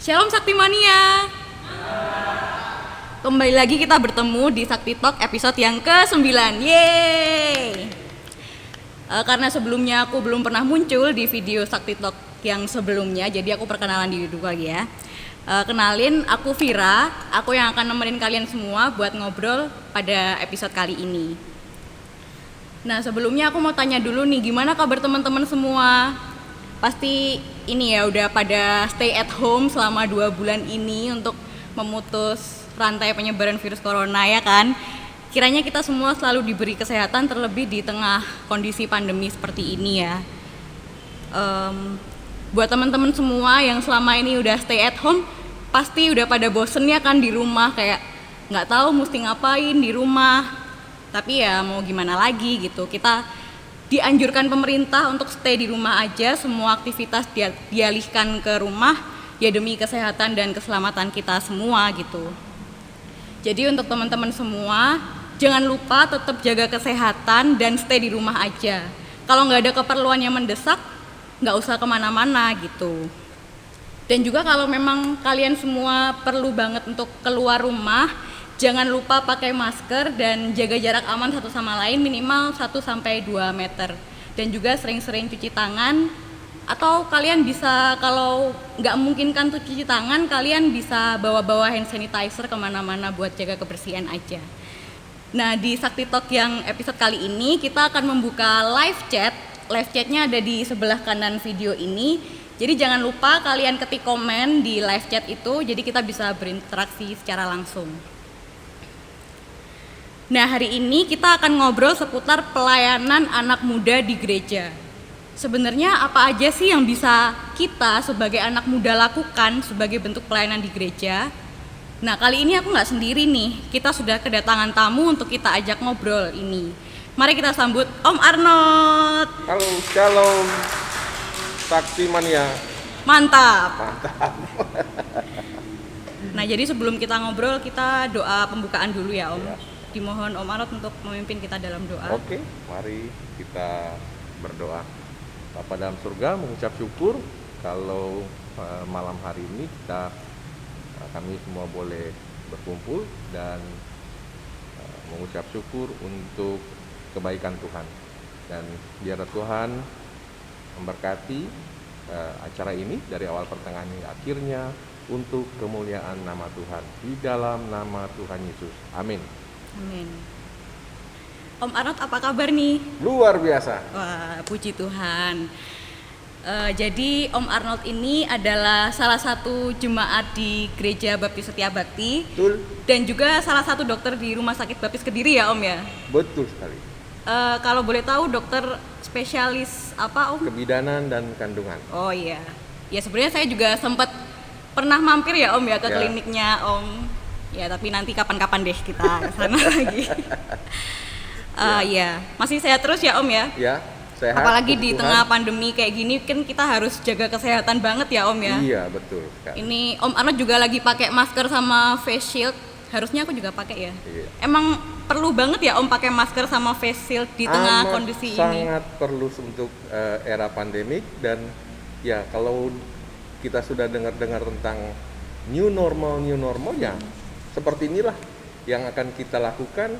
Shalom Saktimania. Kembali lagi kita bertemu di Sakti Talk episode yang ke-9. Yeay. Karena sebelumnya aku belum pernah muncul di video Sakti Talk yang sebelumnya, jadi aku perkenalan diri dulu lagi ya. Kenalin, aku Vira, aku yang akan nemenin kalian semua buat ngobrol pada episode kali ini. Nah, sebelumnya aku mau tanya dulu nih, gimana kabar teman-teman semua? Pasti ini ya udah pada stay at home selama 2 bulan ini untuk memutus rantai penyebaran virus corona ya kan. Kiranya kita semua selalu diberi kesehatan terlebih di tengah kondisi pandemi seperti ini ya. Buat teman-teman semua yang selama ini udah stay at home, pasti udah pada bosen ya kan di rumah, kayak nggak tahu mesti ngapain di rumah. Tapi ya mau gimana lagi gitu, kita dianjurkan pemerintah untuk stay di rumah aja, semua aktivitas dialihkan ke rumah ya demi kesehatan dan keselamatan kita semua gitu. Jadi untuk teman-teman semua, jangan lupa tetap jaga kesehatan dan stay di rumah aja. Kalau nggak ada keperluan yang mendesak, nggak usah kemana-mana gitu. Dan juga kalau memang kalian semua perlu banget untuk keluar rumah, jangan lupa pakai masker dan jaga jarak aman satu sama lain minimal 1-2 meter. Dan juga sering-sering cuci tangan, atau kalian bisa, kalau nggak memungkinkan tuh cuci tangan, kalian bisa bawa-bawa hand sanitizer kemana-mana buat jaga kebersihan aja. Nah, di Sakti Talk yang episode kali ini kita akan membuka live chat. Live chatnya ada di sebelah kanan video ini. Jadi jangan lupa kalian ketik komen di live chat itu, jadi kita bisa berinteraksi secara langsung. Nah, hari ini kita akan ngobrol seputar pelayanan anak muda di gereja. Sebenarnya apa aja sih yang bisa kita sebagai anak muda lakukan sebagai bentuk pelayanan di gereja? Nah, kali ini aku nggak sendiri nih, kita sudah kedatangan tamu untuk kita ajak ngobrol ini. Mari kita sambut Om Arnold. Halo, shalom Saktimania. Mantap. Mantap. Nah, jadi sebelum kita ngobrol, kita doa pembukaan dulu ya Om. Ya. Dimohon Om Arnold untuk memimpin kita dalam doa. Oke, mari kita berdoa. Bapa dalam surga, mengucap syukur kalau malam hari ini kami semua boleh berkumpul dan mengucap syukur untuk kebaikan Tuhan. Dan biar Tuhan memberkati acara ini dari awal pertengahan hingga akhirnya untuk kemuliaan nama Tuhan. Di dalam nama Tuhan Yesus. Amin. Amin. Om Arnold apa kabar nih? Luar biasa. Wah, puji Tuhan. Jadi Om Arnold ini adalah salah satu jemaat di Gereja Baptis Setia Bakti. Betul. Dan juga salah satu dokter di Rumah Sakit Baptis Kediri ya Om ya? Betul sekali. Kalau boleh tahu dokter spesialis apa Om? Kebidanan dan kandungan. Oh iya. Ya sebenarnya saya juga sempat pernah mampir ya Om ya ke Ya. kliniknya Om. Ya tapi nanti kapan-kapan deh kita ke sana lagi. Ya, masih sehat terus ya Om ya? Ya, sehat. Apalagi di puji tengah Tuhan. pandemi kayak gini kan kita harus jaga kesehatan banget ya Om ya. Iya, betul sekali. Ini Om Arnold juga lagi pakai masker sama face shield. Harusnya aku juga pakai ya. Iya. Emang perlu banget ya Om pakai masker sama face shield di tengah kondisi ini. Sangat perlu untuk era pandemik. Dan ya kalau kita sudah dengar-dengar tentang new normal ya, seperti inilah yang akan kita lakukan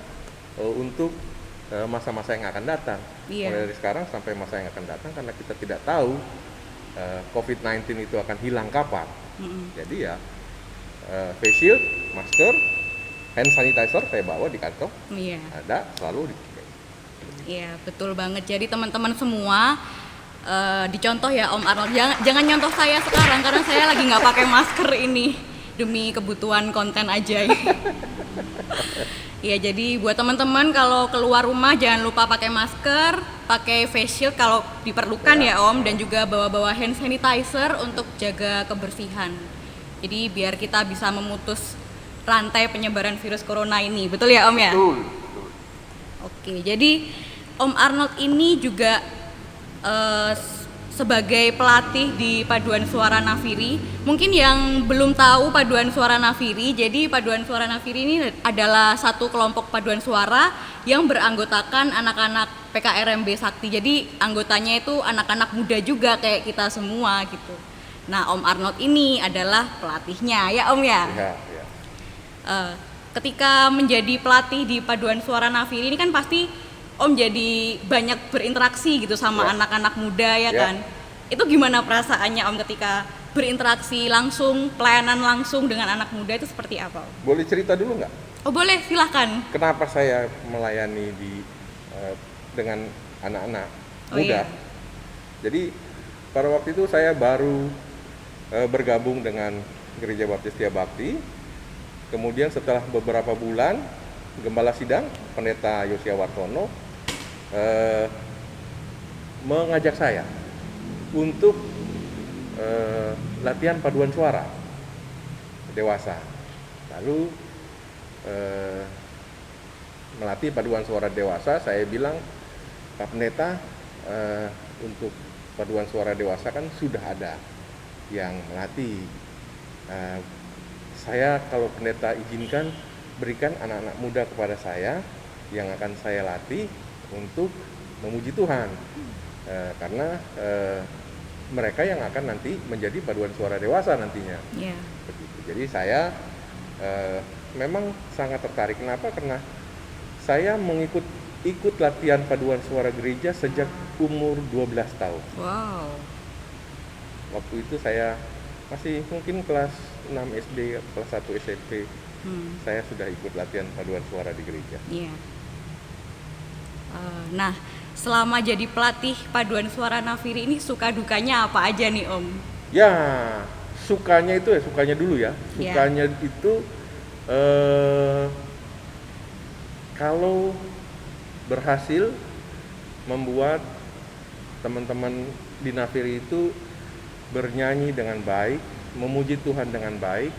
untuk masa-masa yang akan datang. Iya. Mulai dari sekarang sampai masa yang akan datang, karena kita tidak tahu COVID-19 itu akan hilang kapan. Jadi ya face shield, masker, hand sanitizer saya bawa di kantong. Iya. Ada, selalu dipakai. Iya, betul banget. Jadi teman-teman semua dicontoh ya Om Arnold. Jangan nyontoh saya sekarang karena saya lagi nggak pakai masker ini demi kebutuhan konten aja. Ya, jadi buat teman-teman kalau keluar rumah jangan lupa pakai masker, pakai face shield kalau diperlukan ya Om, dan juga bawa-bawa hand sanitizer untuk jaga kebersihan. Jadi biar kita bisa memutus rantai penyebaran virus corona ini. Betul ya Om ya? Betul. Oke, jadi Om Arnold ini juga sebagai pelatih di Paduan Suara Nafiri. Mungkin yang belum tahu Paduan Suara Nafiri, jadi Paduan Suara Nafiri ini adalah satu kelompok paduan suara yang beranggotakan anak-anak PKRMB Sakti. Jadi anggotanya itu anak-anak muda juga kayak kita semua gitu. Nah, Om Arnold ini adalah pelatihnya ya Om ya. Ya. Ketika menjadi pelatih di Paduan Suara Nafiri ini kan pasti Om jadi banyak berinteraksi gitu sama anak-anak muda ya kan. Itu gimana perasaannya Om ketika berinteraksi langsung, pelayanan langsung dengan anak muda itu seperti apa Om? Boleh cerita dulu nggak? Oh boleh, silahkan. Kenapa saya melayani dengan anak-anak muda? Iya. Jadi pada waktu itu saya baru bergabung dengan Gereja Baptis Setia Bakti. Kemudian setelah beberapa bulan, Gembala Sidang, Pendeta Yosia Wartono mengajak saya untuk latihan paduan suara dewasa. Lalu melatih paduan suara dewasa, saya bilang, Pak Pendeta, untuk paduan suara dewasa kan sudah ada yang melatih. Saya kalau pendeta izinkan, berikan anak-anak muda kepada saya yang akan saya latih untuk memuji Tuhan, karena mereka yang akan nanti menjadi paduan suara dewasa nantinya. Yeah. Begitu. Jadi saya memang sangat tertarik. Kenapa? Karena saya ikut latihan paduan suara gereja sejak umur 12 tahun. Wow. Waktu itu saya masih mungkin kelas 6 SD, kelas 1 SMP. Saya sudah ikut latihan paduan suara di gereja. Iya. Nah, selama jadi pelatih paduan suara Nafiri ini suka dukanya apa aja nih Om? Ya, sukanya itu sukanya dulu ya. Sukanya itu kalau berhasil membuat teman-teman di Nafiri itu bernyanyi dengan baik, memuji Tuhan dengan baik,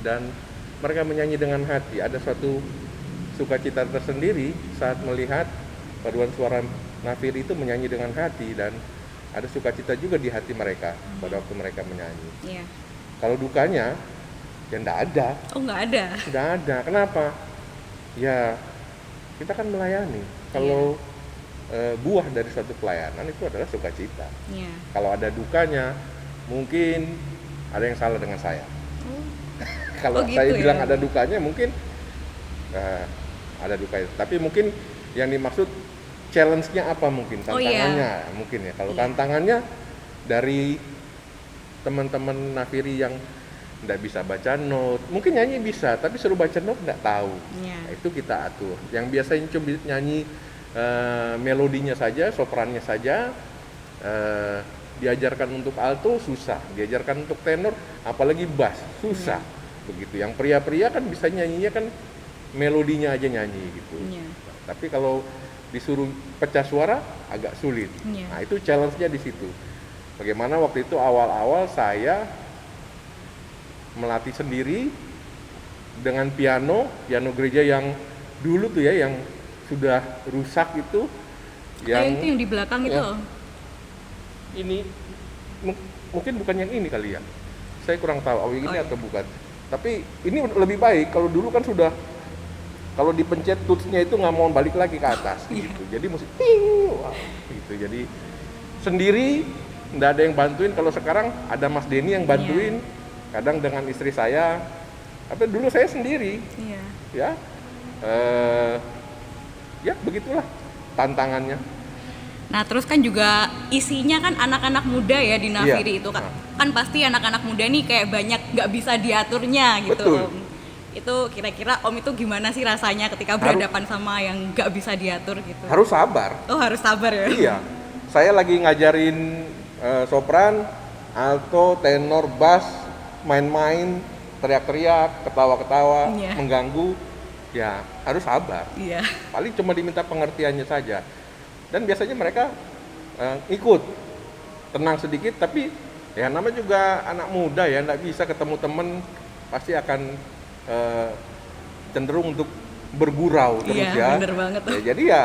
dan mereka menyanyi dengan hati. Ada suatu sukacita tersendiri saat melihat paduan suara Nafiri itu menyanyi dengan hati, dan ada sukacita juga di hati mereka pada waktu mereka menyanyi. Iya. Kalau dukanya, ya enggak ada. Oh nggak ada? Enggak ada. Kenapa? Ya, kita kan melayani. Kalau buah dari suatu pelayanan itu adalah sukacita. Iya. Kalau ada dukanya, mungkin ada yang salah dengan saya. Kalau gitu saya ya? bilang ada dukanya, mungkin ada dukanya. Tapi mungkin yang dimaksud challenge-nya apa mungkin, tantangannya mungkin ya. Kalau tantangannya dari teman-teman Nafiri yang tidak bisa baca note, mungkin nyanyi bisa, tapi suruh baca note nggak tahu. Nah, itu kita atur. Yang biasanya cuma nyanyi melodinya saja, soprannya saja, diajarkan untuk alto susah, diajarkan untuk tenor, apalagi bass susah. Begitu. Yang pria-pria kan bisa nyanyinya kan melodinya aja nyanyi gitu. Tapi kalau disuruh pecah suara agak sulit. Nah, itu challenge-nya di situ. Bagaimana waktu itu awal-awal saya melatih sendiri dengan piano gereja yang dulu tuh ya, yang sudah rusak itu, yang itu yang di belakang itu. Ini mungkin bukan yang ini kali ya. Saya kurang tahu ini atau bukan. Tapi ini lebih baik. Kalau dulu kan sudah, kalau dipencet touch-nya itu nggak mau balik lagi ke atas gitu. Jadi mesti ting, gitu. Jadi sendiri, nggak ada yang bantuin. Kalau sekarang ada Mas Denny yang bantuin. Kadang dengan istri saya. Tapi dulu saya sendiri. Ya, ya begitulah tantangannya. Nah terus kan juga isinya kan anak-anak muda ya di Nafiri itu kan. Kan pasti anak-anak muda nih kayak banyak nggak bisa diaturnya gitu. Betul. Om. Itu kira-kira Om itu gimana sih rasanya ketika berhadapan sama yang nggak bisa diatur gitu? Harus sabar. Oh harus sabar ya? Iya. Saya lagi ngajarin sopran, alto, tenor, bass, main-main, teriak-teriak, ketawa-ketawa, mengganggu. Ya harus sabar. Iya. Paling cuma diminta pengertiannya saja. Dan biasanya mereka ikut, tenang sedikit, tapi ya namanya juga anak muda ya, nggak bisa ketemu temen, pasti akan cenderung untuk bergurau terus ya. Bener banget. Ya, jadi ya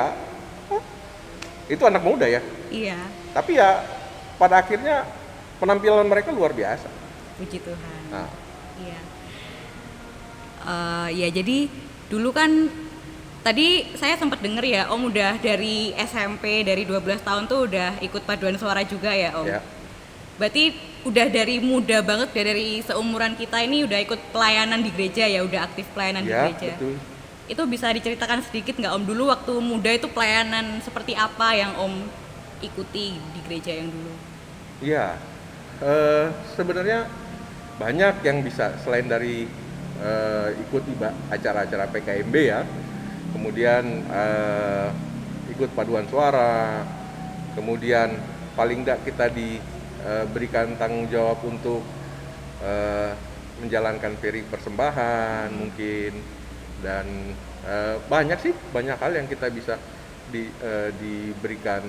itu anak muda ya. Iya. Tapi ya pada akhirnya penampilan mereka luar biasa. Puji Tuhan. Nah. Iya. Ya jadi dulu kan tadi saya sempat denger ya Om udah dari SMP dari 12 tahun tuh udah ikut paduan suara juga ya Om. Ya. Berarti udah dari muda banget, udah dari seumuran kita ini udah ikut pelayanan di gereja ya, udah aktif pelayanan di Ya, gereja. betul. Itu bisa diceritakan sedikit nggak Om, dulu waktu muda itu pelayanan seperti apa yang Om ikuti di gereja yang dulu? Iya, sebenarnya banyak yang bisa selain dari ikut acara-acara PKMB ya, kemudian ikut paduan suara, kemudian paling tidak kita diberikan tanggung jawab untuk menjalankan piring persembahan mungkin, dan banyak hal yang kita bisa diberikan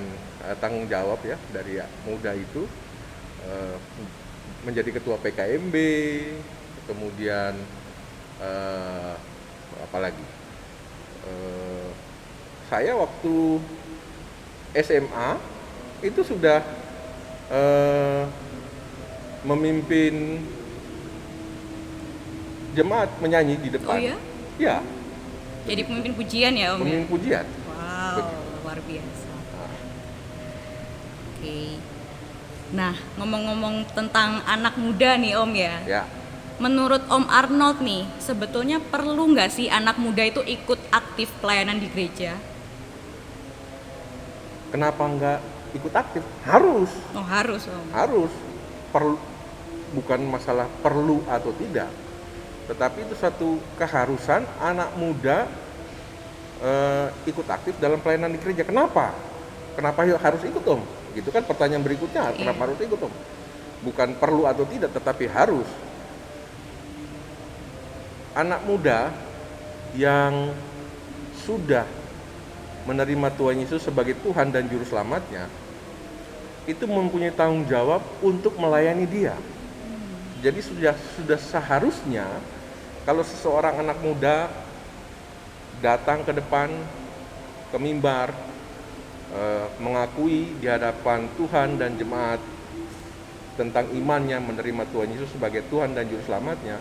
tanggung jawab ya dari muda itu, menjadi ketua PKMB, kemudian apalagi saya waktu SMA itu sudah memimpin jemaat menyanyi di depan. Oh ya? Ya, Jadi pemimpin pujian ya Om ya? memimpin pujian. Wow, luar biasa. Oke. Nah, ngomong-ngomong tentang anak muda nih Om ya. Ya, Menurut Om Arnold nih, sebetulnya perlu nggak sih anak muda itu ikut aktif pelayanan di gereja? kenapa nggak ikut aktif? Harus, Oh harus Om. harus. Perlu, bukan masalah perlu atau tidak, tetapi itu satu keharusan anak muda ikut aktif dalam pelayanan di gereja. Kenapa? Kenapa harus ikut Om? Gitu kan pertanyaan berikutnya, kenapa harus ikut Om? Bukan perlu atau tidak, tetapi harus. Anak muda yang sudah menerima Tuhan Yesus sebagai Tuhan dan Juru Selamatnya, itu mempunyai tanggung jawab untuk melayani Dia. Jadi sudah seharusnya kalau seseorang anak muda datang ke depan, ke mimbar, mengakui di hadapan Tuhan dan jemaat tentang imannya menerima Tuhan Yesus sebagai Tuhan dan Juru Selamatnya,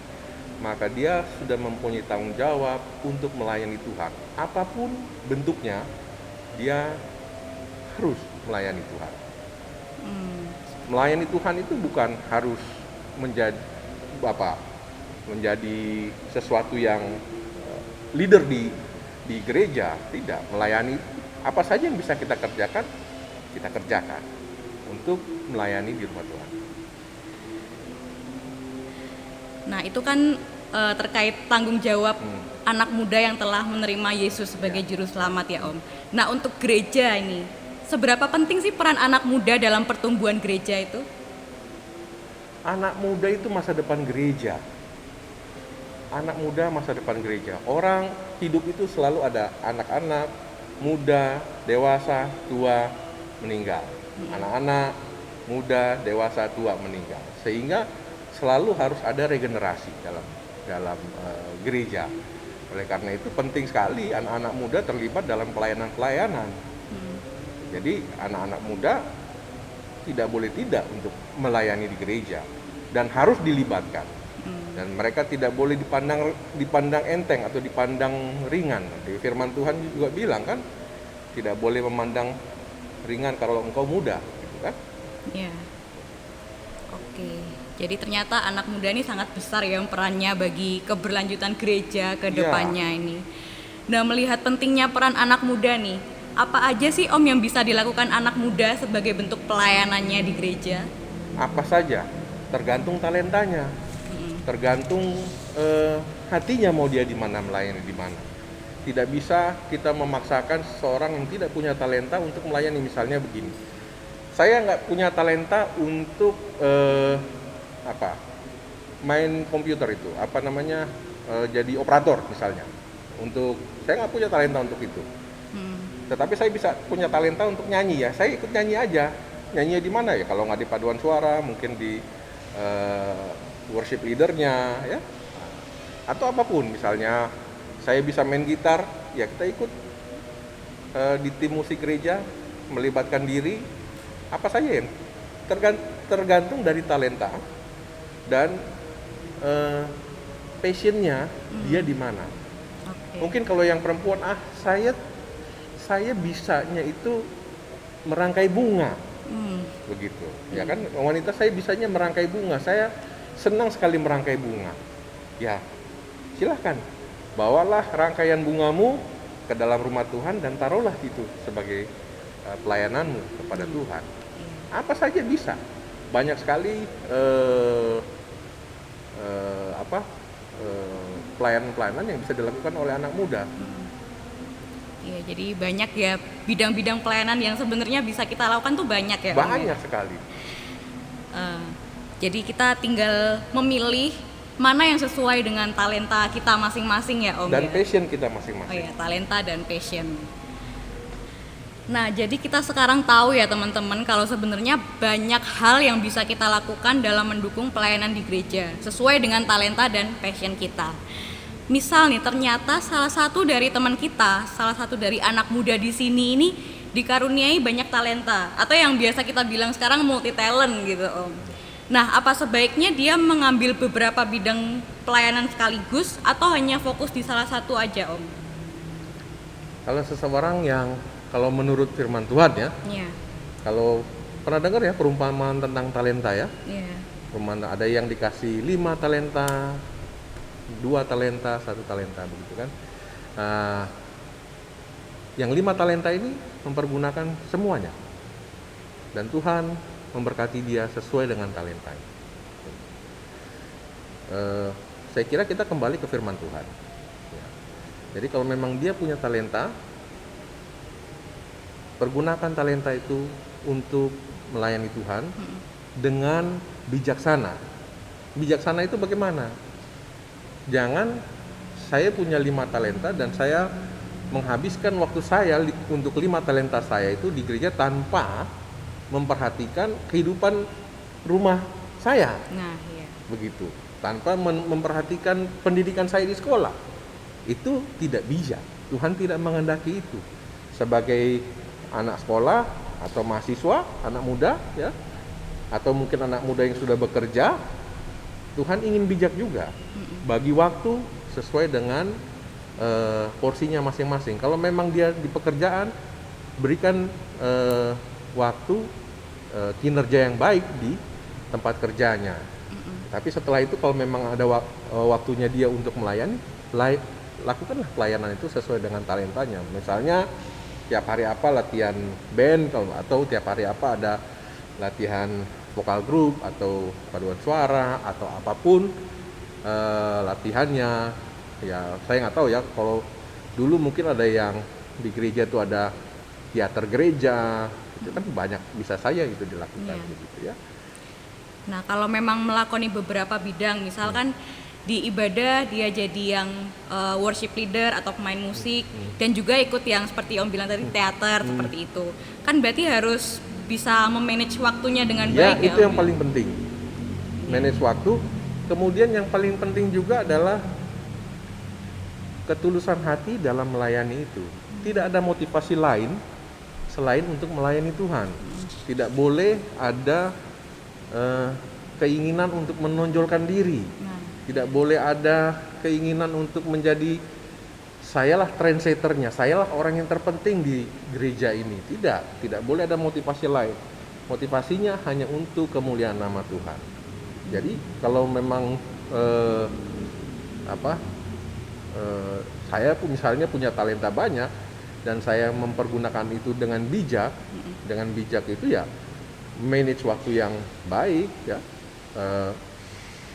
maka dia sudah mempunyai tanggung jawab untuk melayani Tuhan. Apapun bentuknya, dia harus melayani Tuhan. Melayani Tuhan itu bukan harus menjadi sesuatu yang leader di gereja, tidak. Melayani apa saja yang bisa kita kerjakan untuk melayani di rumah Tuhan. Nah itu kan terkait tanggung jawab anak muda yang telah menerima Yesus sebagai Juru Selamat ya Om. Nah untuk gereja ini, seberapa penting sih peran anak muda dalam pertumbuhan gereja itu? Anak muda itu masa depan gereja. Anak muda masa depan gereja. Orang hidup itu selalu ada anak-anak, muda, dewasa, tua, meninggal. Anak-anak, muda, dewasa, tua, meninggal. Sehingga selalu harus ada regenerasi dalam gereja. Oleh karena itu penting sekali anak-anak muda terlibat dalam pelayanan-pelayanan. Jadi anak-anak muda tidak boleh tidak untuk melayani di gereja dan harus dilibatkan. Dan mereka tidak boleh dipandang enteng atau dipandang ringan. Di firman Tuhan juga bilang kan, tidak boleh memandang ringan kalau engkau muda, gitu kan? Iya. Oke. Jadi ternyata anak muda ini sangat besar ya perannya bagi keberlanjutan gereja ke depannya ini. Nah, melihat pentingnya peran anak muda nih, apa aja sih Om yang bisa dilakukan anak muda sebagai bentuk pelayanannya di gereja? Apa saja, tergantung talentanya, tergantung hatinya mau dia di mana, melayani di mana. Tidak bisa kita memaksakan seseorang yang tidak punya talenta untuk melayani. Misalnya begini, saya nggak punya talenta untuk main komputer itu, jadi operator misalnya. Saya nggak punya talenta untuk itu. Tetapi saya bisa punya talenta untuk nyanyi ya. Saya ikut nyanyi aja. Nyanyi di mana ya? Kalau nggak di paduan suara, mungkin di worship leadernya ya. Atau apapun, misalnya saya bisa main gitar, ya kita ikut di tim musik gereja, melibatkan diri. Apa saja yang tergantung dari talenta dan passionnya dia di mana. Okay. Mungkin kalau yang perempuan, saya bisanya itu merangkai bunga. Begitu. Ya kan, wanita saya bisanya merangkai bunga. Saya senang sekali merangkai bunga. Ya, silahkan. Bawalah rangkaian bungamu ke dalam rumah Tuhan dan taruhlah itu sebagai pelayananmu kepada Tuhan. Apa saja bisa. Banyak sekali pelayanan-pelayanan yang bisa dilakukan oleh anak muda. Iya, jadi banyak ya bidang-bidang pelayanan yang sebenarnya bisa kita lakukan tuh banyak ya. Banyak sekali. Jadi kita tinggal memilih mana yang sesuai dengan talenta kita masing-masing ya Om. Dan ya? passion kita Oh masing-masing. ya, talenta dan passion. Nah, jadi kita sekarang tahu ya teman-teman kalau sebenarnya banyak hal yang bisa kita lakukan dalam mendukung pelayanan di gereja sesuai dengan talenta dan passion kita. Misal nih, ternyata salah satu dari teman kita, salah satu dari anak muda di sini ini dikaruniai banyak talenta atau yang biasa kita bilang sekarang multi talent gitu Om. Nah, apa sebaiknya dia mengambil beberapa bidang pelayanan sekaligus atau hanya fokus di salah satu aja Om? Kalau seseorang yang, kalau menurut firman Tuhan ya, Iya. kalau pernah dengar ya perumpamaan tentang talenta ya, Iya. perumpamaan ada yang dikasih 5 talenta, 2 talenta, 1 talenta begitu kan. Yang 5 talenta ini mempergunakan semuanya dan Tuhan memberkati dia sesuai dengan talentanya. Saya kira kita kembali ke firman Tuhan ya. Jadi kalau memang dia punya talenta, pergunakan talenta itu untuk melayani Tuhan dengan bijaksana. Bijaksana itu bagaimana? Jangan saya punya 5 talenta dan saya menghabiskan waktu saya untuk 5 talenta saya itu di gereja tanpa memperhatikan kehidupan rumah saya. Nah, iya. Begitu. Tanpa memperhatikan pendidikan saya di sekolah. Itu tidak bisa. Tuhan tidak menghendaki itu. Sebagai anak sekolah atau mahasiswa, anak muda ya, atau mungkin anak muda yang sudah bekerja, Tuhan ingin bijak juga. Bagi waktu sesuai dengan porsinya masing-masing. Kalau memang dia di pekerjaan, berikan waktu kinerja yang baik di tempat kerjanya. Tapi setelah itu kalau memang ada waktunya dia untuk melayani, lakukanlah pelayanan itu sesuai dengan talentanya. Misalnya tiap hari apa latihan band, atau tiap hari apa ada latihan vokal group atau paduan suara atau apapun latihannya. Ya saya nggak tahu ya, kalau dulu mungkin ada yang di gereja itu ada teater gereja, itu kan banyak bisa saya gitu dilakukan gitu ya. Nah, kalau memang melakoni beberapa bidang, misalkan di ibadah dia jadi yang worship leader atau pemain musik dan juga ikut yang seperti Om bilang tadi teater seperti itu. Kan berarti harus bisa memanage waktunya dengan baik ya. Itu yang paling penting. Manage waktu. Kemudian yang paling penting juga adalah ketulusan hati dalam melayani itu. Tidak ada motivasi lain selain untuk melayani Tuhan. Tidak boleh ada keinginan untuk menonjolkan diri. Tidak boleh ada keinginan untuk menjadi sayalah trendsetternya, sayalah orang yang terpenting di gereja ini. Tidak boleh ada motivasi lain. Motivasinya hanya untuk kemuliaan nama Tuhan. Jadi kalau memang saya misalnya punya talenta banyak dan saya mempergunakan itu dengan bijak, itu ya manage waktu yang baik ya,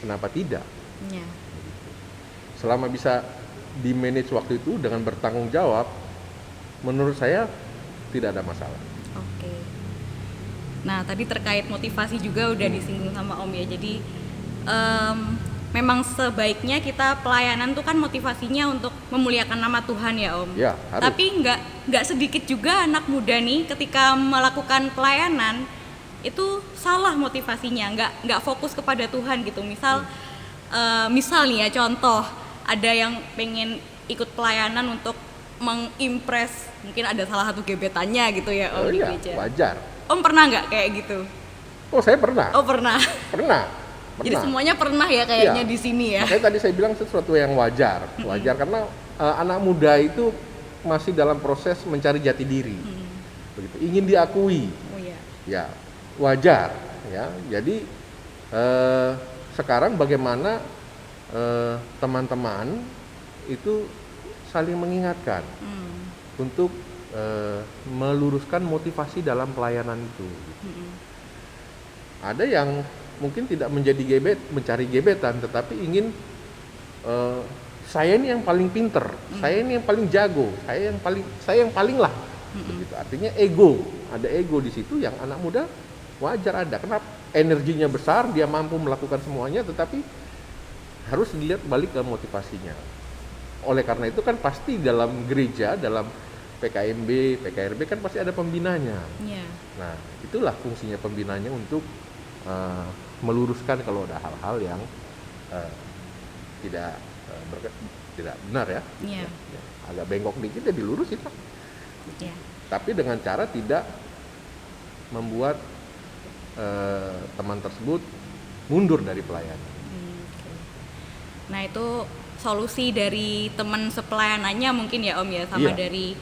kenapa tidak? Ya. Selama bisa di manage waktu itu dengan bertanggung jawab, menurut saya tidak ada masalah. Oke. Nah, tadi terkait motivasi juga udah disinggung sama Om ya. Jadi memang sebaiknya kita pelayanan tuh kan motivasinya untuk memuliakan nama Tuhan ya Om. Ya, harus. Tapi nggak sedikit juga anak muda nih ketika melakukan pelayanan itu salah motivasinya, nggak fokus kepada Tuhan gitu. Misal nih ya contoh, ada yang pengen ikut pelayanan untuk mengimpress, mungkin ada salah satu gebetannya gitu ya Om di gereja. Wajar. Om pernah nggak kayak gitu? Oh, saya pernah. Oh pernah. Pernah. Jadi semuanya pernah ya kayaknya di sini ya. Makanya tadi saya bilang sesuatu yang wajar karena anak muda itu masih dalam proses mencari jati diri. Begitu. Ingin diakui. Oh iya. ya wajar ya. Jadi sekarang bagaimana teman-teman itu saling mengingatkan untuk meluruskan motivasi dalam pelayanan itu. Ada yang mungkin tidak mencari gebetan, tetapi ingin saya ini yang paling pinter, saya ini yang paling jago, saya yang paling lah. Begitu. Artinya ego, ada ego di situ yang anak muda wajar ada. Kenapa? Energinya besar, dia mampu melakukan semuanya, tetapi harus dilihat balik ke motivasinya. Oleh karena itu kan pasti dalam gereja, dalam PKMB, PKRB kan pasti ada pembinanya. Yeah. Nah, itulah fungsinya pembinanya untuk meluruskan kalau ada hal-hal yang tidak benar ya. Yeah. Ya, agak bengkok dikit ya dilurusin lah. Yeah. Tapi dengan cara tidak membuat teman tersebut mundur dari pelayanan. Okay. Nah, itu solusi dari teman sepelayanannya mungkin ya Om ya, sama dari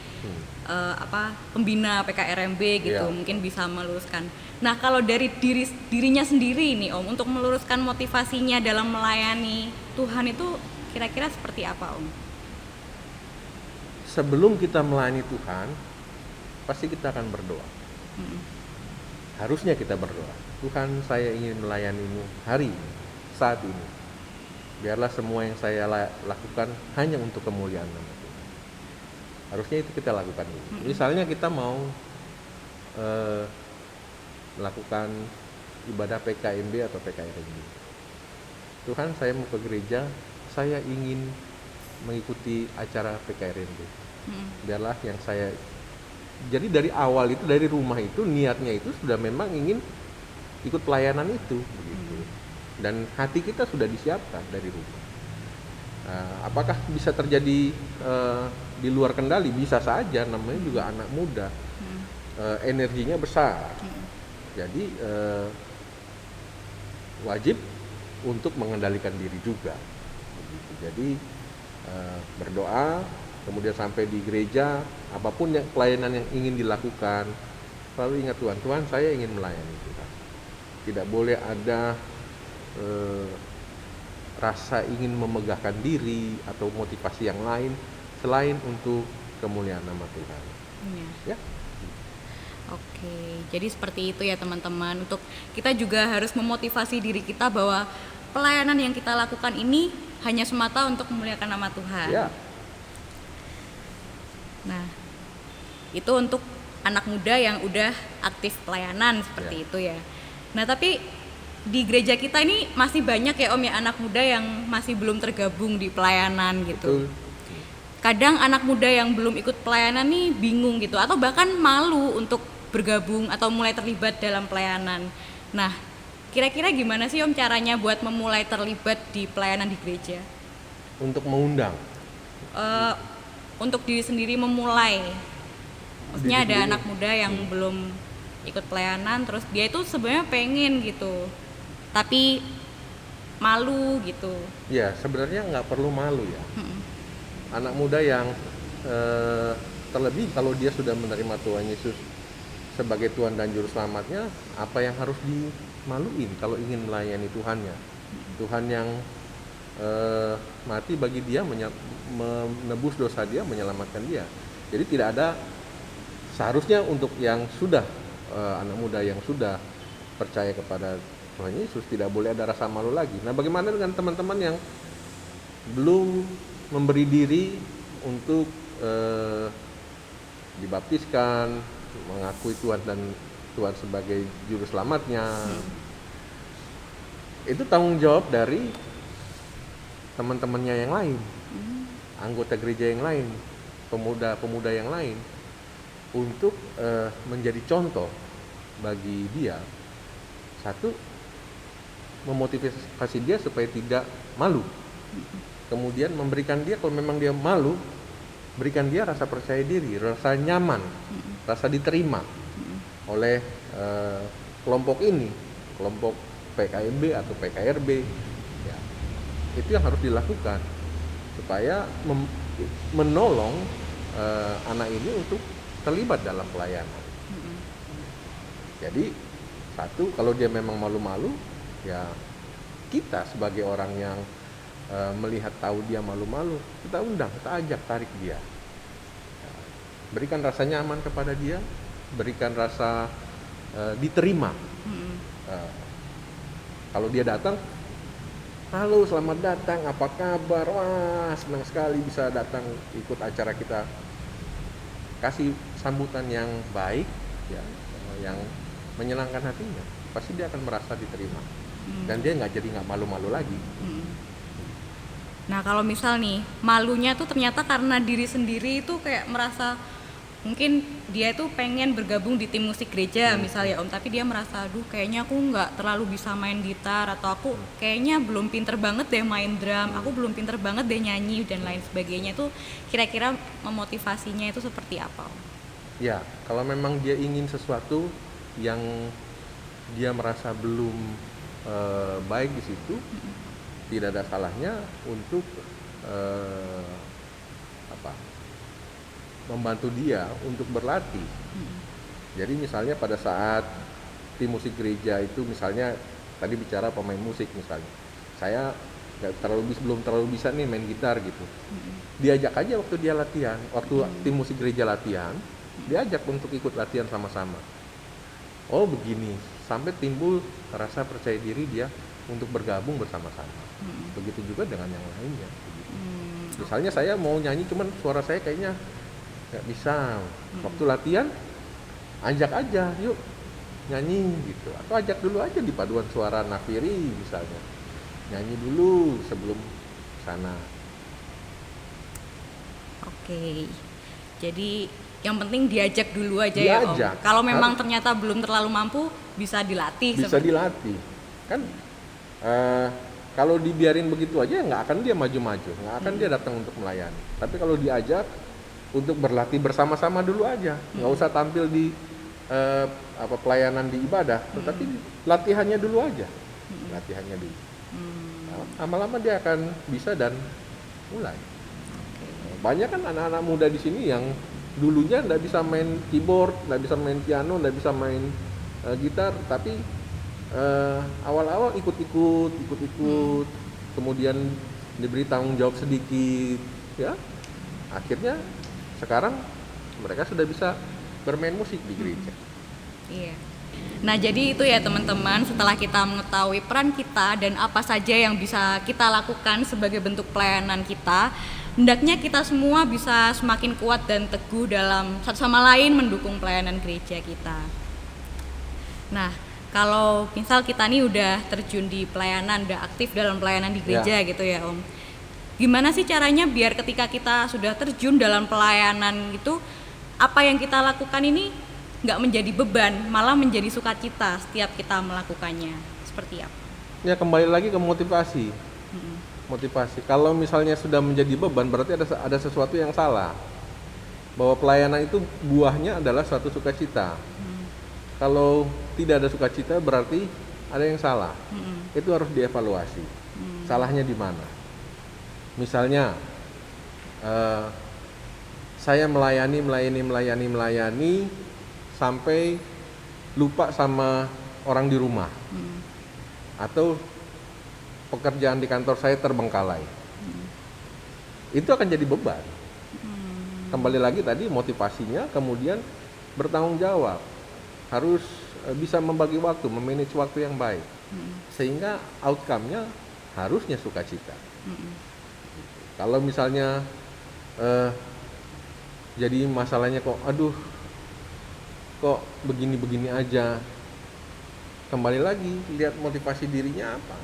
pembina PKRMB gitu, mungkin bisa meluruskan. Nah, kalau dari dirinya sendiri nih Om, untuk meluruskan motivasinya dalam melayani Tuhan itu kira-kira seperti apa Om? Sebelum kita melayani Tuhan, pasti kita akan berdoa. Harusnya kita berdoa. Tuhan, saya ingin melayanimu hari ini, saat ini. Biarlah semua yang saya lakukan hanya untuk kemuliaan nama Tuhan. Harusnya itu kita lakukan dulu. Misalnya kita mau melakukan ibadah PKMB atau PKRMB. Tuhan, saya mau ke gereja, saya ingin mengikuti acara PKRMB. Biarlah yang saya... Jadi dari awal itu, dari rumah itu, niatnya itu sudah memang ingin ikut pelayanan itu, begitu. Dan hati kita sudah disiapkan dari rumah. Apakah bisa terjadi di luar kendali? Bisa saja, namanya juga anak muda, energinya besar. Jadi wajib untuk mengendalikan diri juga. Begitu. Jadi berdoa, kemudian sampai di gereja, apapun yang pelayanan yang ingin dilakukan, selalu ingat Tuhan, saya ingin melayani Tuhan. Tidak boleh ada rasa ingin memegahkan diri atau motivasi yang lain selain untuk kemuliaan nama Tuhan. Ya. Oke, jadi seperti itu ya teman-teman. Untuk kita juga harus memotivasi diri kita bahwa pelayanan yang kita lakukan ini hanya semata untuk memuliakan nama Tuhan. Ya. Nah, itu untuk anak muda yang udah aktif pelayanan seperti itu ya. Nah, tapi di gereja kita ini masih banyak ya Om ya anak muda yang masih belum tergabung di pelayanan gitu. Betul. Kadang anak muda yang belum ikut pelayanan nih bingung gitu, atau bahkan malu untuk bergabung atau mulai terlibat dalam pelayanan. Nah, kira-kira gimana sih Om caranya buat memulai terlibat di pelayanan di gereja? Untuk mengundang. Untuk diri sendiri memulai. Maksudnya ada anak muda yang belum ikut pelayanan, terus dia itu sebenarnya pengen gitu, tapi malu gitu. Ya, sebenarnya nggak perlu malu ya. Anak muda yang terlebih kalau dia sudah menerima Tuhan Yesus sebagai Tuhan dan Juru Selamatnya, apa yang harus dimaluin kalau ingin melayani Tuhannya? Tuhan yang mati bagi dia, menebus dosa dia, menyelamatkan dia. Jadi tidak ada, seharusnya untuk yang sudah anak muda yang sudah percaya kepada Tuhan Yesus tidak boleh ada rasa malu lagi. Nah, bagaimana dengan teman-teman yang belum memberi diri untuk dibaptiskan, mengakui Tuhan dan Tuhan sebagai Juru Selamatnya? Itu tanggung jawab dari teman-temannya yang lain, anggota gereja yang lain, pemuda-pemuda yang lain, untuk menjadi contoh bagi dia. Satu, memotivasi dia supaya tidak malu. Kemudian memberikan dia, kalau memang dia malu, berikan dia rasa percaya diri, rasa nyaman, rasa diterima oleh kelompok ini, kelompok PKMB atau PKRB. Ya, itu yang harus dilakukan supaya menolong anak ini untuk terlibat dalam pelayanan. Jadi satu, kalau dia memang malu-malu, ya kita sebagai orang yang melihat tahu dia malu-malu, kita undang, kita ajak, tarik dia. Ya, berikan rasa nyaman kepada dia, berikan rasa diterima. Kalau dia datang, halo selamat datang, apa kabar, wah senang sekali bisa datang ikut acara kita. Kasih sambutan yang baik, ya, yang menyenangkan hatinya, pasti dia akan merasa diterima. Dan dia nggak malu-malu lagi. Nah kalau misal nih malunya tuh ternyata karena diri sendiri itu kayak merasa mungkin dia tuh pengen bergabung di tim musik gereja misalnya Om, tapi dia merasa aduh kayaknya aku nggak terlalu bisa main gitar, atau aku kayaknya belum pinter banget deh main drum, aku belum pinter banget deh nyanyi dan lain sebagainya. Itu kira-kira memotivasinya itu seperti apa Om? Ya, kalau memang dia ingin sesuatu yang dia merasa belum baik di situ, tidak ada salahnya untuk membantu dia untuk berlatih. Jadi misalnya pada saat tim musik gereja itu, misalnya tadi bicara pemain musik misalnya, saya belum terlalu bisa nih main gitar gitu, diajak aja waktu dia latihan, waktu tim musik gereja latihan, diajak untuk ikut latihan sama-sama. Oh begini, sampai timbul rasa percaya diri dia untuk bergabung bersama-sama. Begitu juga dengan yang lainnya. Misalnya saya mau nyanyi, cuman suara saya kayaknya nggak bisa. Waktu latihan, ajak aja, yuk nyanyi gitu. Atau ajak dulu aja di paduan suara Nafiri misalnya, nyanyi dulu sebelum sana. Oke, jadi yang penting diajak dulu aja Diajak. ya Om. Kalau memang ternyata belum terlalu mampu, bisa dilatih. Bisa dilatih. Kan kalau dibiarin begitu aja nggak akan dia maju-maju, nggak akan dia datang untuk melayani. Tapi kalau diajak untuk berlatih bersama-sama dulu aja, nggak usah tampil di pelayanan di ibadah, tetapi latihannya dulu aja, latihannya dulu. Lama-lama dia akan bisa dan mulai. Banyak kan anak-anak muda di sini yang dulunya nggak bisa main keyboard, nggak bisa main piano, nggak bisa main gitar, tapi awal-awal ikut-ikut, kemudian diberi tanggung jawab sedikit, ya, akhirnya sekarang mereka sudah bisa bermain musik di gereja. Iya. Nah jadi itu ya teman-teman, setelah kita mengetahui peran kita dan apa saja yang bisa kita lakukan sebagai bentuk pelayanan kita, hendaknya kita semua bisa semakin kuat dan teguh dalam satu sama lain mendukung pelayanan gereja kita. Nah, kalau misal kita nih udah terjun di pelayanan, udah aktif dalam pelayanan di gereja gitu ya Om, gimana sih caranya biar ketika kita sudah terjun dalam pelayanan gitu, apa yang kita lakukan ini nggak menjadi beban, malah menjadi sukacita setiap kita melakukannya? Seperti apa? Ya kembali lagi ke motivasi. Motivasi. Kalau misalnya sudah menjadi beban, berarti ada sesuatu yang salah. Bahwa pelayanan itu buahnya adalah suatu sukacita. Kalau tidak ada sukacita, berarti ada yang salah. Itu harus dievaluasi. Salahnya di mana? Misalnya, saya melayani sampai lupa sama orang di rumah, atau pekerjaan di kantor saya terbengkalai. Itu akan jadi beban. Kembali lagi tadi motivasinya, kemudian bertanggung jawab, harus bisa membagi waktu, memanage waktu yang baik, sehingga outcome-nya harusnya sukacita. Kalau misalnya jadi masalahnya kok begini-begini aja, kembali lagi lihat motivasi dirinya apa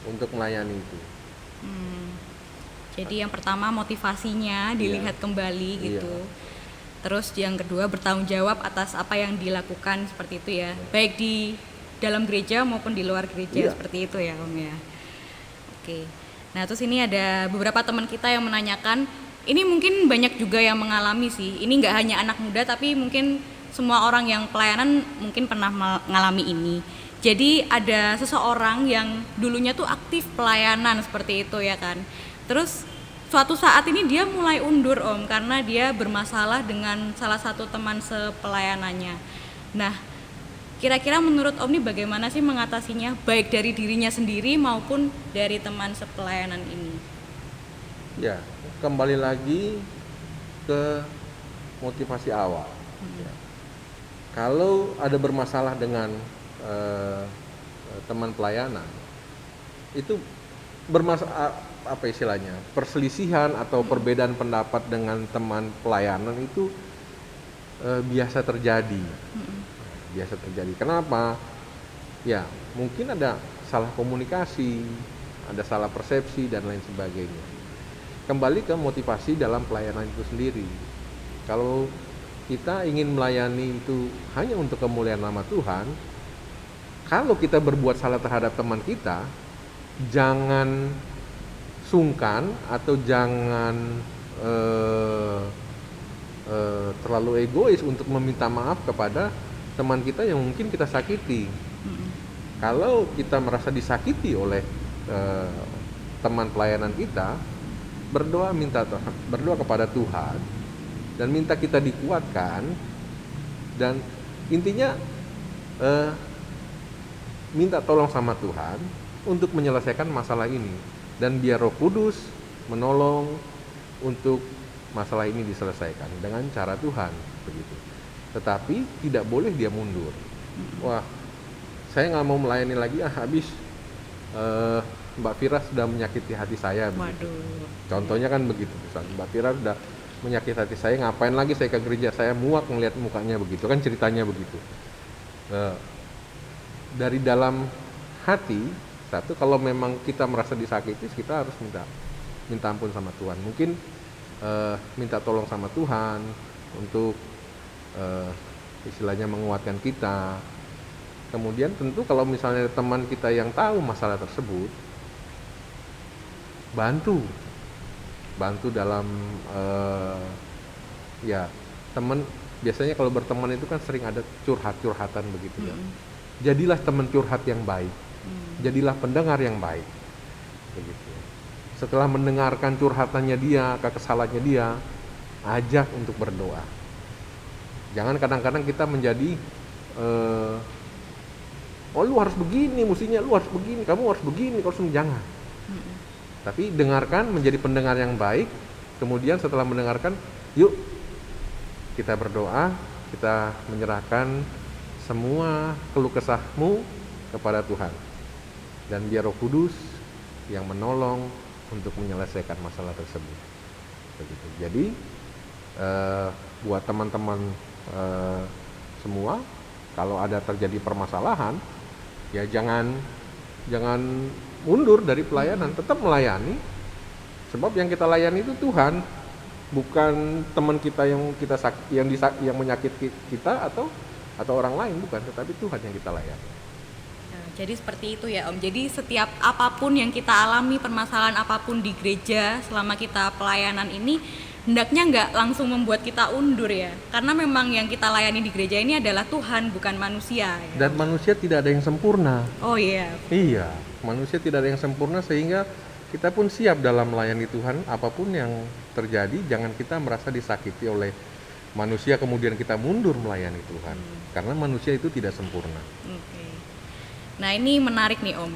untuk melayani itu. Jadi yang pertama motivasinya dilihat kembali gitu. Terus yang kedua bertanggung jawab atas apa yang dilakukan seperti itu ya. Baik di dalam gereja maupun di luar gereja seperti itu ya Om ya. Oke. Nah terus ini ada beberapa teman kita yang menanyakan, ini mungkin banyak juga yang mengalami sih. Ini nggak hanya anak muda tapi mungkin semua orang yang pelayanan mungkin pernah mengalami ini. Jadi ada seseorang yang dulunya tuh aktif pelayanan seperti itu ya kan. Terus suatu saat ini dia mulai undur Om karena dia bermasalah dengan salah satu teman sepelayanannya. Nah, Kira-kira menurut Om nih bagaimana sih mengatasinya, baik dari dirinya sendiri maupun dari teman sepelayanan ini? Ya, kembali lagi ke motivasi awal. Ya. Kalau ada bermasalah dengan teman pelayanan, itu apa istilahnya, perselisihan atau perbedaan pendapat dengan teman pelayanan itu biasa terjadi. Biasa terjadi. Kenapa? Ya, mungkin ada salah komunikasi, ada salah persepsi dan lain sebagainya. Kembali ke motivasi dalam pelayanan itu sendiri. Kalau kita ingin melayani itu hanya untuk kemuliaan nama Tuhan, kalau kita berbuat salah terhadap teman kita, jangan sungkan atau jangan terlalu egois untuk meminta maaf kepada teman kita yang mungkin kita sakiti. Kalau kita merasa disakiti oleh teman pelayanan kita, berdoa kepada Tuhan dan minta kita dikuatkan, dan intinya minta tolong sama Tuhan untuk menyelesaikan masalah ini, dan biar Roh Kudus menolong untuk masalah ini diselesaikan dengan cara Tuhan begitu. Tetapi tidak boleh dia mundur. Wah, saya nggak mau melayani lagi, habis Mbak Fira sudah menyakiti hati saya. Waduh. Contohnya kan begitu, misalnya Mbak Fira sudah menyakiti hati saya, ngapain lagi saya ke gereja, saya muak ngelihat mukanya begitu, kan ceritanya begitu. Dari dalam hati, satu, kalau memang kita merasa disakiti, kita harus minta ampun sama Tuhan. Mungkin minta tolong sama Tuhan untuk istilahnya menguatkan kita. Kemudian tentu kalau misalnya teman kita yang tahu masalah tersebut, bantu dalam ya, teman biasanya kalau berteman itu kan sering ada curhatan begitu ya. Jadilah teman curhat yang baik, jadilah pendengar yang baik begitu. Setelah mendengarkan curhatannya dia, kekesalannya dia, ajak untuk berdoa. Jangan kadang-kadang kita menjadi oh lu harus begini, mestinya lu harus begini, kamu harus begini, jangan. Tapi dengarkan, menjadi pendengar yang baik. Kemudian setelah mendengarkan, yuk kita berdoa, kita menyerahkan semua keluh kesahmu kepada Tuhan, dan biar Roh Kudus yang menolong untuk menyelesaikan masalah tersebut begitu. Jadi buat teman-teman semua, kalau ada terjadi permasalahan, ya jangan mundur dari pelayanan, tetap melayani, sebab yang kita layani itu Tuhan, bukan teman kita yang menyakiti kita atau orang lain, bukan, tetapi Tuhan yang kita layani. Nah, jadi seperti itu ya Om. Jadi setiap apapun yang kita alami, permasalahan apapun di gereja selama kita pelayanan ini, hendaknya nggak langsung membuat kita undur ya, karena memang yang kita layani di gereja ini adalah Tuhan, bukan manusia ya. Dan manusia tidak ada yang sempurna. Oh iya. Iya, manusia tidak ada yang sempurna, sehingga kita pun siap dalam melayani Tuhan. Apapun yang terjadi, jangan kita merasa disakiti oleh manusia kemudian kita mundur melayani Tuhan, karena manusia itu tidak sempurna. Oke. Nah ini menarik nih Om,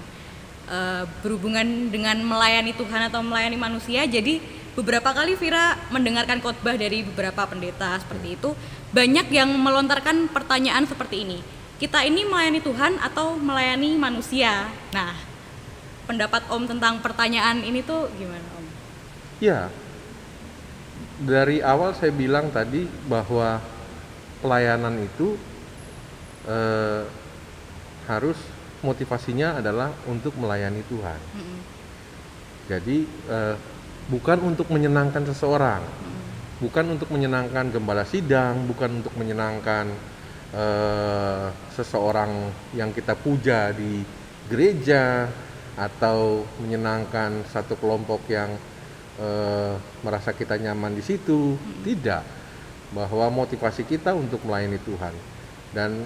berhubungan dengan melayani Tuhan atau melayani manusia. Jadi beberapa kali Vira mendengarkan khotbah dari beberapa pendeta seperti itu, banyak yang melontarkan pertanyaan seperti ini, kita ini melayani Tuhan atau melayani manusia? Nah, pendapat Om tentang pertanyaan ini tuh gimana Om? Ya, dari awal saya bilang tadi bahwa pelayanan itu harus motivasinya adalah untuk melayani Tuhan. Jadi bukan untuk menyenangkan seseorang, bukan untuk menyenangkan gembala sidang, bukan untuk menyenangkan seseorang yang kita puja di gereja, atau menyenangkan satu kelompok yang merasa kita nyaman di situ. Tidak, bahwa motivasi kita untuk melayani Tuhan, dan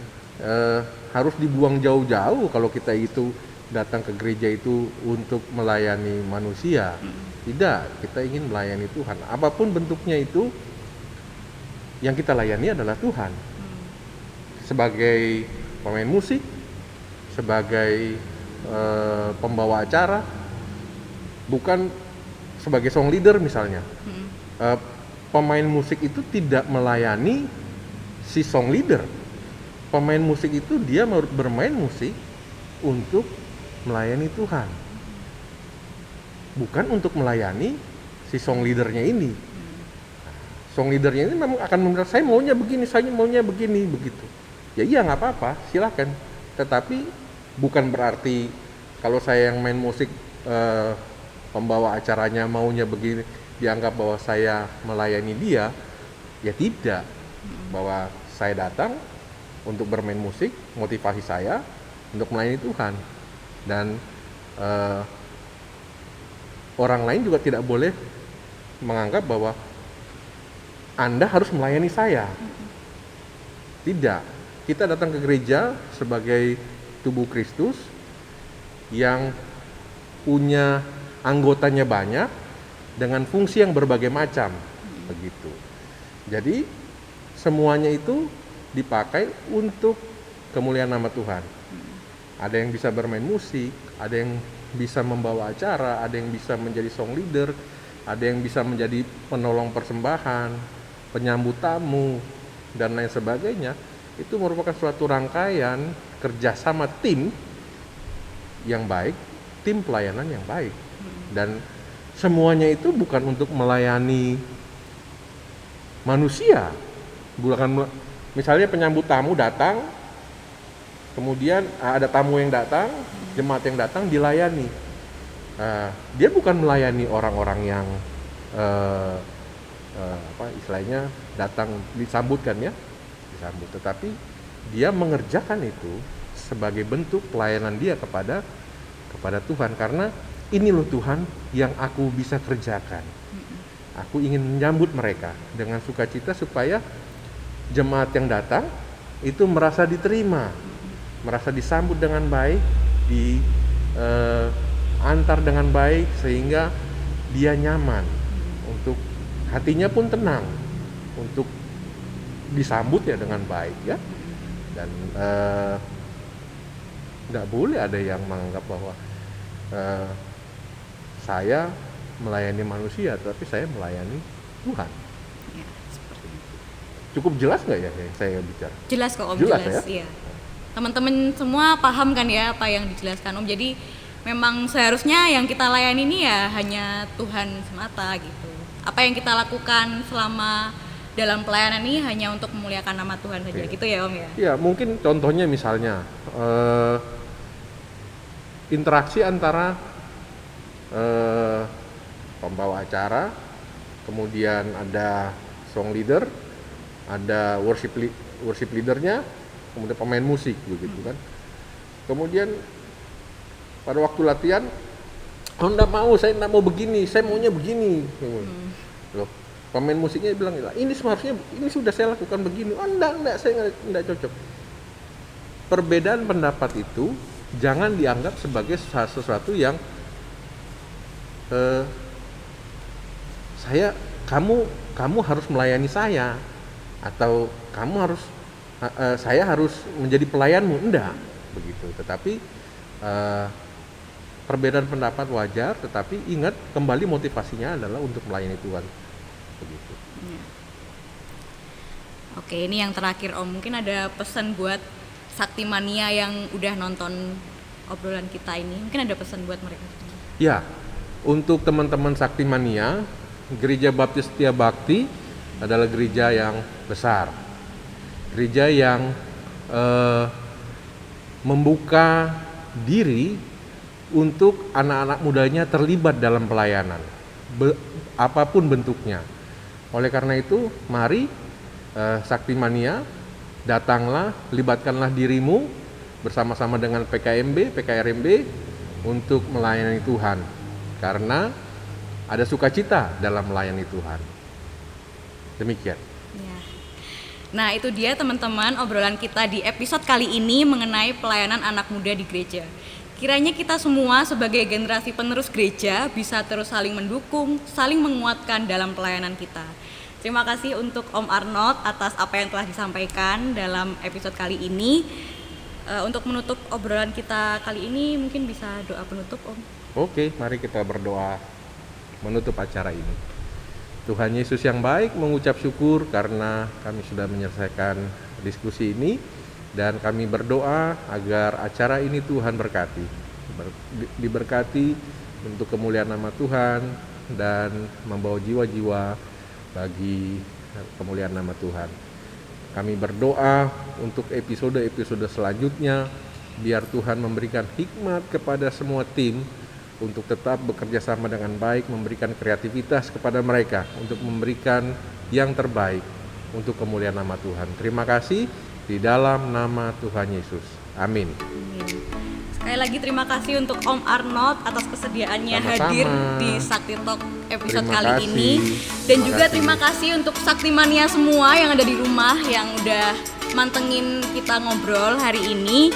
harus dibuang jauh-jauh kalau kita itu datang ke gereja itu untuk melayani manusia. Tidak, kita ingin melayani Tuhan. Apapun bentuknya itu, yang kita layani adalah Tuhan. Sebagai pemain musik, sebagai pembawa acara, bukan sebagai song leader misalnya. Pemain musik itu tidak melayani si song leader. Pemain musik itu dia bermain musik untuk melayani Tuhan, bukan untuk melayani si song leadernya ini. Song leadernya ini memang akan membilang, saya maunya begini, saya maunya begini, begitu. Ya iya, nggak apa-apa, silakan. Tetapi bukan berarti kalau saya yang main musik, pembawa acaranya maunya begini, dianggap bahwa saya melayani dia. Ya tidak, bahwa saya datang untuk bermain musik, motivasi saya untuk melayani Tuhan. Dan orang lain juga tidak boleh menganggap bahwa Anda harus melayani saya. Tidak, kita datang ke gereja sebagai tubuh Kristus yang punya anggotanya banyak dengan fungsi yang berbagai macam, begitu. Jadi semuanya itu dipakai untuk kemuliaan nama Tuhan. Ada yang bisa bermain musik, ada yang bisa membawa acara, ada yang bisa menjadi song leader, ada yang bisa menjadi penolong persembahan, penyambut tamu, dan lain sebagainya. Itu merupakan suatu rangkaian kerjasama tim yang baik, tim pelayanan yang baik. Dan semuanya itu bukan untuk melayani manusia. Bukan, misalnya penyambut tamu datang, kemudian ada tamu yang datang, jemaat yang datang dilayani. Dia bukan melayani orang-orang yang istilahnya datang disambutkan ya, disambut, tetapi dia mengerjakan itu sebagai bentuk pelayanan dia kepada Tuhan, karena ini loh Tuhan yang aku bisa kerjakan. Aku ingin menyambut mereka dengan sukacita supaya jemaat yang datang itu merasa diterima, merasa disambut dengan baik, diantar dengan baik, sehingga dia nyaman, untuk hatinya pun tenang untuk disambut ya dengan baik ya. Dan nggak boleh ada yang menganggap bahwa saya melayani manusia, tapi saya melayani Tuhan. Ya, seperti itu. Cukup jelas nggak ya yang saya bicara? Jelas kok Om, Jelas, jelas ya? iya. Teman-teman semua paham kan ya apa yang dijelaskan Om. Jadi memang seharusnya yang kita layani ini ya hanya Tuhan semata gitu. Apa yang kita lakukan selama dalam pelayanan ini hanya untuk memuliakan nama Tuhan saja, gitu ya Om ya? Iya, mungkin contohnya misalnya interaksi antara pembawa acara, kemudian ada song leader, ada worship leadernya, kemudian pemain musik begitu kan. Kemudian pada waktu latihan, oh enggak mau, saya enggak mau begini, saya maunya begini. Loh, pemain musiknya bilang, ini seharusnya, ini sudah saya lakukan begini. Oh enggak, saya enggak cocok. Perbedaan pendapat itu jangan dianggap sebagai sesuatu yang kamu harus melayani saya, atau saya harus menjadi pelayanmu. Enggak begitu. Tetapi perbedaan pendapat wajar, tetapi ingat kembali motivasinya adalah untuk melayani Tuhan, begitu. Oke, ini yang terakhir Om, mungkin ada pesan buat Saktimania yang udah nonton obrolan kita ini, mungkin ada pesan buat mereka. Ya, untuk teman-teman Saktimania, Gereja Baptis Setia Bakti adalah gereja yang besar, gereja yang membuka diri untuk anak-anak mudanya terlibat dalam pelayanan, apapun bentuknya. Oleh karena itu, mari Saktimania, datanglah, libatkanlah dirimu bersama-sama dengan PKRMB untuk melayani Tuhan, karena ada sukacita dalam melayani Tuhan. Demikian. Ya. Nah, itu dia teman-teman obrolan kita di episode kali ini mengenai pelayanan anak muda di gereja. Kiranya kita semua sebagai generasi penerus gereja bisa terus saling mendukung, saling menguatkan dalam pelayanan kita. Terima kasih untuk Om Arnold atas apa yang telah disampaikan dalam episode kali ini. Untuk menutup obrolan kita kali ini mungkin bisa doa penutup, Om. Oke, mari kita berdoa menutup acara ini. Tuhan Yesus yang baik, mengucap syukur karena kami sudah menyelesaikan diskusi ini, dan kami berdoa agar acara ini Tuhan berkati, diberkati untuk kemuliaan nama Tuhan dan membawa jiwa-jiwa bagi kemuliaan nama Tuhan. Kami berdoa untuk episode-episode selanjutnya, biar Tuhan memberikan hikmat kepada semua tim untuk tetap bekerja sama dengan baik, memberikan kreativitas kepada mereka untuk memberikan yang terbaik untuk kemuliaan nama Tuhan. Terima kasih di dalam nama Tuhan Yesus. Amin. Sekali lagi terima kasih untuk Om Arnold atas kesediaannya Sama-sama. hadir di Sakti Talk episode Terima kali kasih. ini. Dan Terima juga kasih. terima kasih untuk Saktimania semua yang ada di rumah yang udah mantengin kita ngobrol hari ini.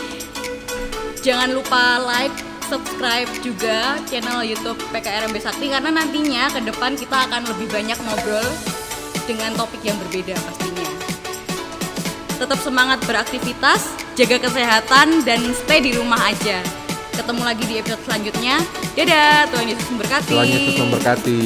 Jangan lupa like, subscribe juga channel YouTube PKRMB Sakti, karena nantinya ke depan kita akan lebih banyak ngobrol dengan topik yang berbeda pastinya. Tetap semangat beraktivitas, jaga kesehatan, dan stay di rumah aja. Ketemu lagi di episode selanjutnya. Dadah, Tuhan Yesus memberkati. Tuhan Yesus memberkati.